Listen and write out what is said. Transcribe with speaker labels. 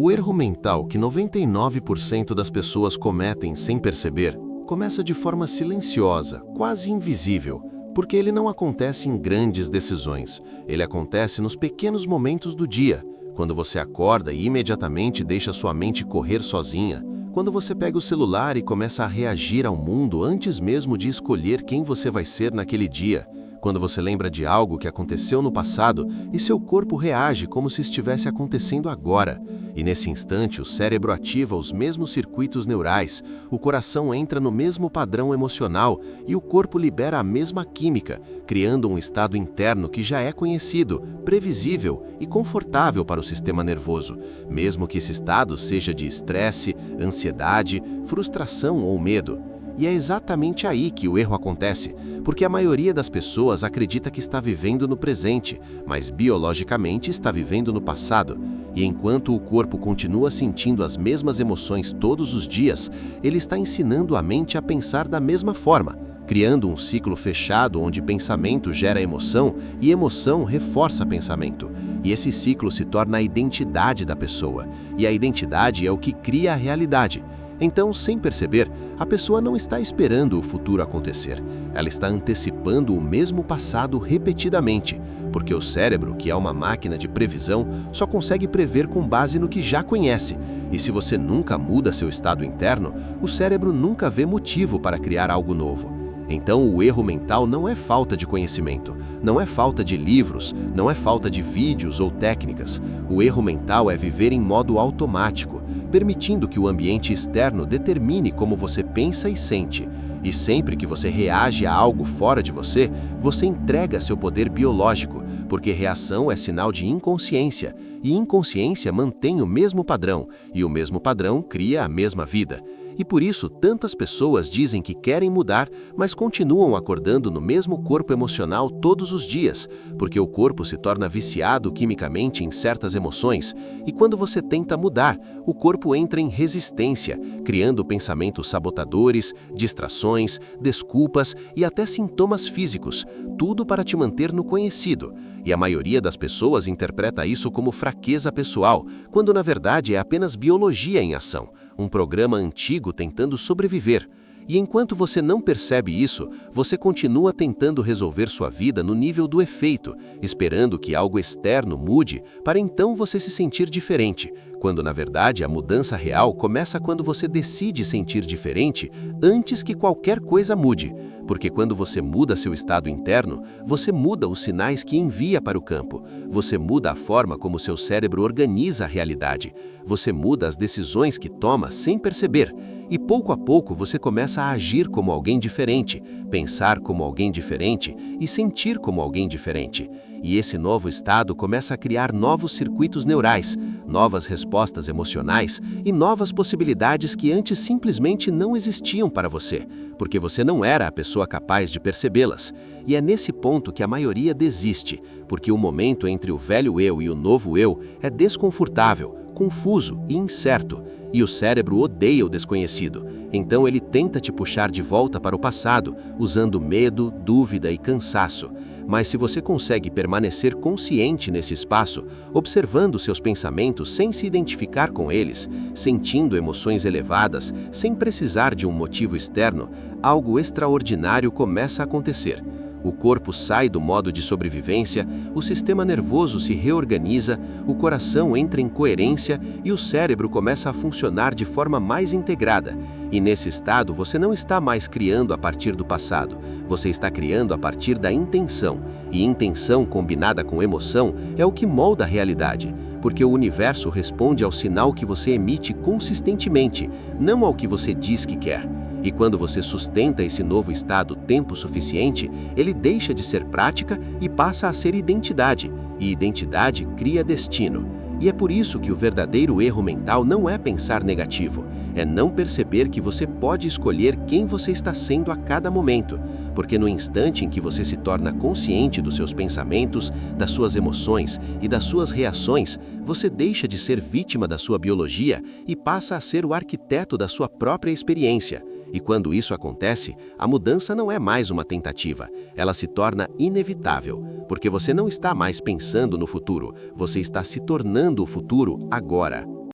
Speaker 1: O erro mental que 99% das pessoas cometem sem perceber começa de forma silenciosa, quase invisível, porque ele não acontece em grandes decisões. Ele acontece nos pequenos momentos do dia, quando você acorda e imediatamente deixa sua mente correr sozinha, quando você pega o celular e começa a reagir ao mundo antes mesmo de escolher quem você vai ser naquele dia, quando você lembra de algo que aconteceu no passado e seu corpo reage como se estivesse acontecendo agora. E nesse instante o cérebro ativa os mesmos circuitos neurais, o coração entra no mesmo padrão emocional e o corpo libera a mesma química, criando um estado interno que já é conhecido, previsível e confortável para o sistema nervoso, mesmo que esse estado seja de estresse, ansiedade, frustração ou medo. E é exatamente aí que o erro acontece, porque a maioria das pessoas acredita que está vivendo no presente, mas biologicamente está vivendo no passado. E enquanto o corpo continua sentindo as mesmas emoções todos os dias, ele está ensinando a mente a pensar da mesma forma, criando um ciclo fechado onde pensamento gera emoção e emoção reforça pensamento. E esse ciclo se torna a identidade da pessoa, e a identidade é o que cria a realidade. Então, sem perceber, a pessoa não está esperando o futuro acontecer. Ela está antecipando o mesmo passado repetidamente, porque o cérebro, que é uma máquina de previsão, só consegue prever com base no que já conhece. E se você nunca muda seu estado interno, o cérebro nunca vê motivo para criar algo novo. Então, o erro mental não é falta de conhecimento, não é falta de livros, não é falta de vídeos ou técnicas. O erro mental é viver em modo automático, permitindo que o ambiente externo determine como você pensa e sente. E sempre que você reage a algo fora de você, você entrega seu poder biológico, porque reação é sinal de inconsciência, e inconsciência mantém o mesmo padrão, e o mesmo padrão cria a mesma vida. E por isso, tantas pessoas dizem que querem mudar, mas continuam acordando no mesmo corpo emocional todos os dias, porque o corpo se torna viciado quimicamente em certas emoções, e quando você tenta mudar, o corpo entra em resistência, criando pensamentos sabotadores, distrações, desculpas e até sintomas físicos, tudo para te manter no conhecido. E a maioria das pessoas interpreta isso como fraqueza pessoal, quando na verdade é apenas biologia em ação, um programa antigo tentando sobreviver. E enquanto você não percebe isso, você continua tentando resolver sua vida no nível do efeito, esperando que algo externo mude para então você se sentir diferente, quando na verdade a mudança real começa quando você decide sentir diferente antes que qualquer coisa mude. Porque quando você muda seu estado interno, você muda os sinais que envia para o campo, você muda a forma como seu cérebro organiza a realidade, você muda as decisões que toma sem perceber, e pouco a pouco você começa a agir como alguém diferente, pensar como alguém diferente e sentir como alguém diferente. E esse novo estado começa a criar novos circuitos neurais, novas respostas emocionais e novas possibilidades que antes simplesmente não existiam para você, porque você não era a pessoa capaz de percebê-las. E é nesse ponto que a maioria desiste, porque o momento entre o velho eu e o novo eu é desconfortável, confuso e incerto, e o cérebro odeia o desconhecido. Então ele tenta te puxar de volta para o passado, usando medo, dúvida e cansaço. Mas se você consegue permanecer consciente nesse espaço, observando seus pensamentos sem se identificar com eles, sentindo emoções elevadas, sem precisar de um motivo externo, algo extraordinário começa a acontecer. O corpo sai do modo de sobrevivência, o sistema nervoso se reorganiza, o coração entra em coerência e o cérebro começa a funcionar de forma mais integrada. E nesse estado você não está mais criando a partir do passado, você está criando a partir da intenção. E intenção combinada com emoção é o que molda a realidade, porque o universo responde ao sinal que você emite consistentemente, não ao que você diz que quer. E quando você sustenta esse novo estado tempo suficiente, ele deixa de ser prática e passa a ser identidade. E identidade cria destino. E é por isso que o verdadeiro erro mental não é pensar negativo, é não perceber que você pode escolher quem você está sendo a cada momento. Porque no instante em que você se torna consciente dos seus pensamentos, das suas emoções e das suas reações, você deixa de ser vítima da sua biologia e passa a ser o arquiteto da sua própria experiência. E quando isso acontece, a mudança não é mais uma tentativa, ela se torna inevitável, porque você não está mais pensando no futuro, você está se tornando o futuro agora.